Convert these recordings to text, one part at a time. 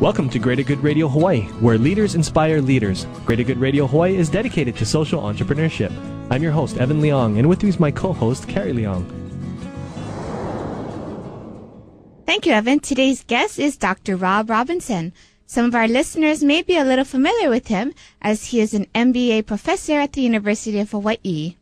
Welcome to Greater Good Radio Hawaii, where leaders inspire leaders. Greater Good Radio Hawaii is dedicated to social entrepreneurship. I'm your host, Evan Leong, and with me is my co-host, Carrie Leong. Thank you, Evan. Today's guest is Dr. Rob Robinson. Some of our listeners may be a little familiar with him, as he is an MBA professor at the University of Hawaii.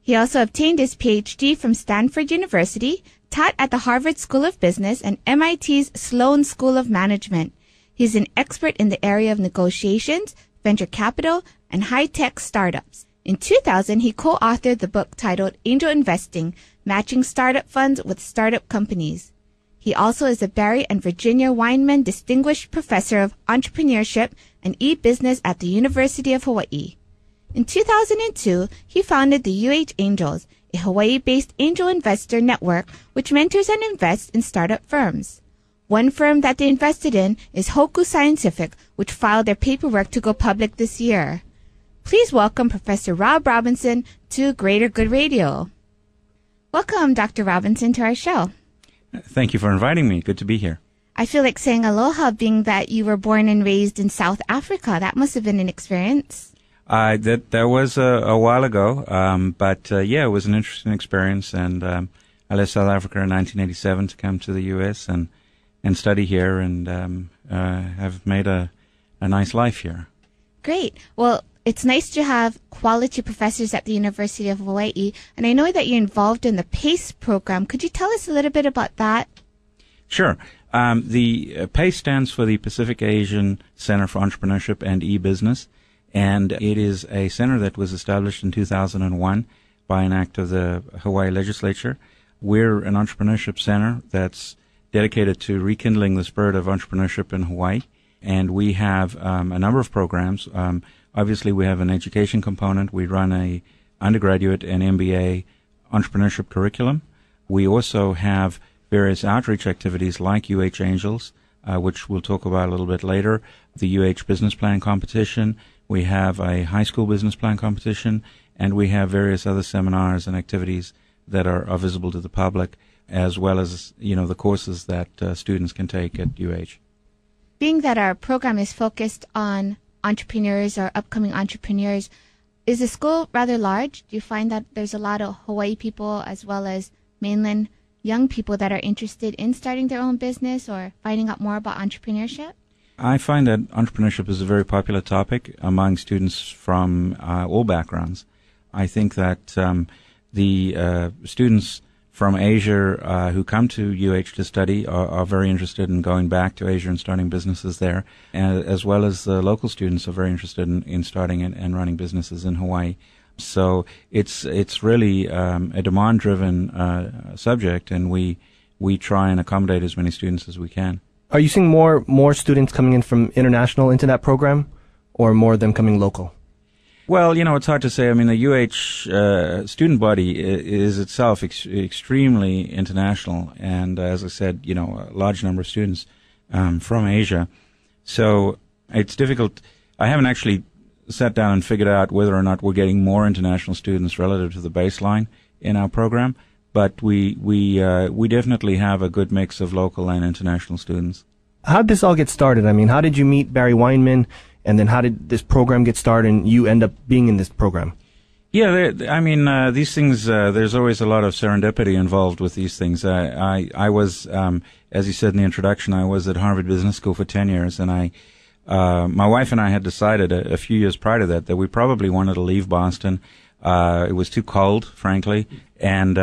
He also obtained his PhD from Stanford University, taught at the Harvard School of Business and MIT's Sloan School of Management. He's an expert in the area of negotiations, venture capital, and high-tech startups. In 2000, he co-authored the book titled Angel Investing, Matching Startup Funds with Startup Companies. He also is a Barry and Virginia Weinman Distinguished Professor of Entrepreneurship and E-Business at the University of Hawaii. In 2002, he founded the UH Angels, a Hawaii-based angel investor network which mentors and invests in startup firms. One firm that they invested in is Hoku Scientific, which filed their paperwork to go public this year. Please welcome Professor Rob Robinson to Greater Good Radio. Welcome, Dr. Robinson, to our show. Thank you for inviting me. Good to be here. I feel like saying aloha, being that you were born and raised in South Africa. That must have been an experience. That was a while ago, but it was an interesting experience, and I left South Africa in 1987 to come to the U.S. and study here, and have made a nice life here. Great. Well, it's nice to have quality professors at the University of Hawaii, and I know that you're involved in the PACE program. Could you tell us a little bit about that? Sure. The PACE stands for the Pacific Asian Center for Entrepreneurship and E-Business, and it is a center that was established in 2001 by an act of the Hawaii legislature. We're an entrepreneurship center that's dedicated to rekindling the spirit of entrepreneurship in Hawaii, and we have a number of programs. Obviously, we have an education component. We run a undergraduate and MBA entrepreneurship curriculum. We also have various outreach activities like UH Angels, which we'll talk about a little bit later, the UH Business Plan Competition. We have a high school business plan competition, and we have various other seminars and activities that are visible to the public, as well as, the courses that students can take at UH. Being that our program is focused on entrepreneurs or upcoming entrepreneurs, is the school rather large? Do you find that there's a lot of Hawaii people as well as mainland young people that are interested in starting their own business or finding out more about entrepreneurship? I find that entrepreneurship is a very popular topic among students from all backgrounds. I think that the students from Asia who come to UH to study are very interested in going back to Asia and starting businesses there, as well as the local students are very interested in starting and running businesses in Hawaii. So it's really a demand-driven subject, and we try and accommodate as many students as we can. Are you seeing more students coming in from international into that program, or more of them coming local? Well, it's hard to say. I mean, the UH student body is itself extremely international, and as I said, a large number of students from Asia. So it's difficult. I haven't actually sat down and figured out whether or not we're getting more international students relative to the baseline in our program, but we definitely have a good mix of local and international students. How did this all get started? I mean, how did you meet Barry Weinman? And then how did this program get started and you end up being in this program? Yeah, these things, there's always a lot of serendipity involved with these things. I was, as you said in the introduction, I was at Harvard Business School for 10 years, and my wife and I had decided a few years prior to that we probably wanted to leave Boston. It was too cold, frankly, and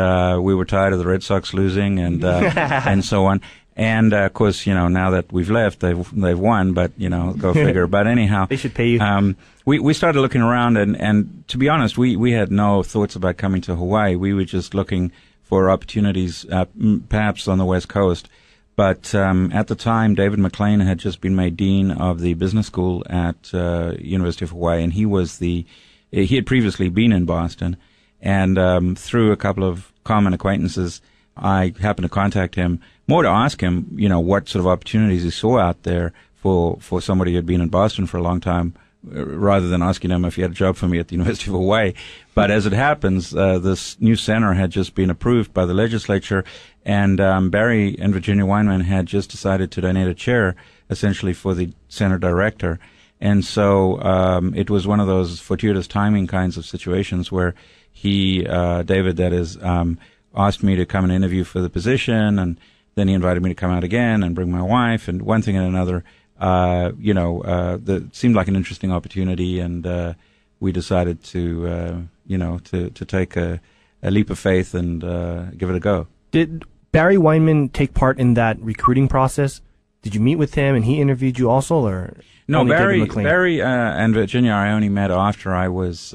we were tired of the Red Sox losing and and so on. And of course, now that we've left, they've won, but go figure. But anyhow, they should pay you. We started looking around, and to be honest, we had no thoughts about coming to Hawaii. We were just looking for opportunities, perhaps on the West Coast. But at the time, David McLean had just been made dean of the business school at University of Hawaii, and he had previously been in Boston, and through a couple of common acquaintances, I happened to contact him more to ask him, what sort of opportunities he saw out there for somebody who had been in Boston for a long time, rather than asking him if he had a job for me at the University of Hawaii. But as it happens, this new center had just been approved by the legislature, And Barry and Virginia Weinman had just decided to donate a chair, essentially, for the center director. And so it was one of those fortuitous timing kinds of situations where David, that is, asked me to come and interview for the position, and then he invited me to come out again and bring my wife, and one thing and another. That seemed like an interesting opportunity, and we decided to take a leap of faith and give it a go. Did Barry Weinman take part in that recruiting process? Did you meet with him and he interviewed you also, or no? Barry and Virginia I only met after I was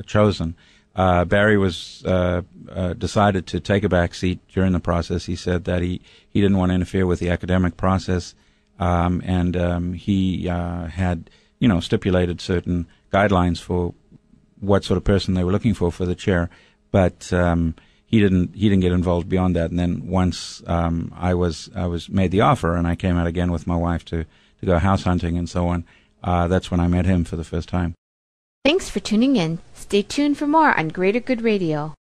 chosen. Barry was decided to take a back seat during the process. He said that he didn't want to interfere with the academic process, and he had stipulated certain guidelines for what sort of person they were looking for the chair, but he didn't get involved beyond that. And then once I was made the offer, and I came out again with my wife to go house hunting and so on, that's when I met him for the first time. Thanks for tuning in. Stay tuned for more on Greater Good Radio.